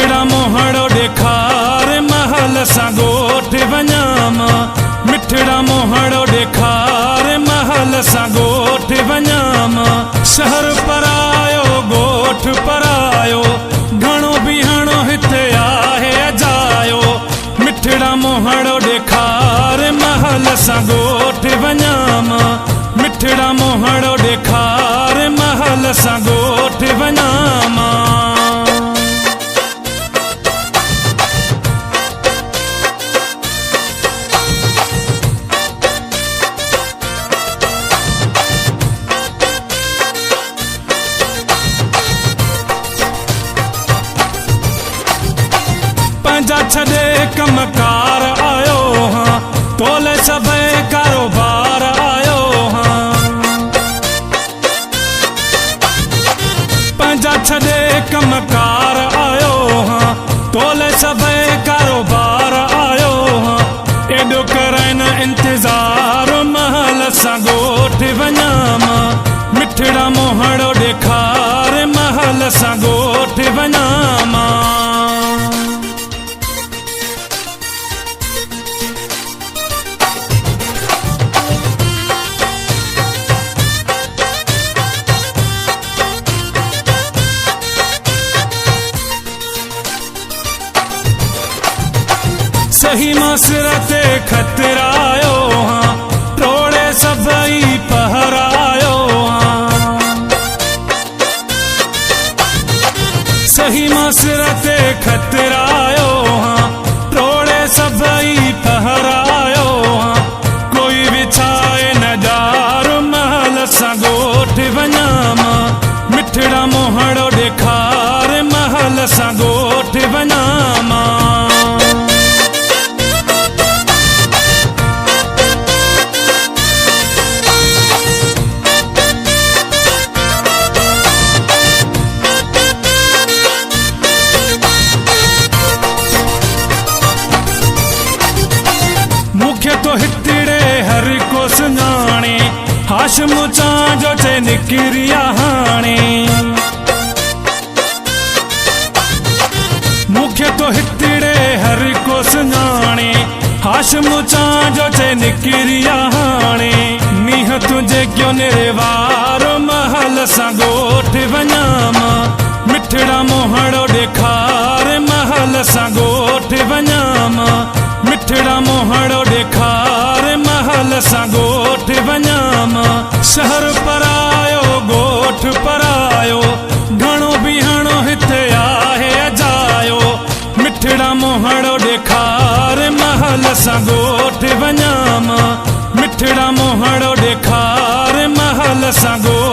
मिठड़ा मोहड़ो ॾेखार महल सां ॻोठ वञामा। मिठड़ा मोहड़ो ॾेखार महल सां ॻोठ वञामा। शहर परायो ॻोठ परायो घणो बीहणो हिते आहे अजायो। मिठड़ा मोहड़ो ॾेखार महल सां ॻोठ वञामा। मिठड़ा मोहड़ो ॾेखार महल सां ॻोठ वञामा। पंहिंजा छॾे कमकार आयो हाँ, तोले सभई कारोबार आयो हाँ। पंहिंजा छॾे कमकार आयो हाँ, तोले सभई कारोबार आयो हाँ। एॾो कराइन इंतज़ार महल सां ॻोठ वञामा। मिठड़ा मोहड़ो ॾेखार महल सां ॻोठ वञामा। सही मां सिर ते खतरायो हाँ, टोड़े सभई पहरायो हाँ। सही मां सिर ते खतरायो हाँ, टोड़े सभई पहरायो हाँ। कोई विछाए नज़ार महल सां ॻोठ वञामा। मिठड़ा मोहड़ो ॾेखार महल सां ॻोठ वञामा। मुख्य तो हितड़े हर को सुञाणे, हाशिम चांजो चे निकिरिया हाणे। मुख्य तो हितड़े हर को सुञाणे, हाशिम चांजो चे निकिरिया हाणे। मींहं तुंहिंजे क्यों निरवार महल सां ॻोठ वञामा। मिठड़ा मोहड़ो ॾेखार महल सां ॻोठ वञामा। मिठड़ा मोहड़ो ॾेखार महल सां ॻोठ वञामा। शहर परायो ॻोठ परायो घणो बीहणो हिते आहे अजायो। मिठड़ा मोहड़ो ॾेखार महल सां ॻोठ वञामा। मिठड़ा मोहड़ो ॾेखार महल सां ॻोठ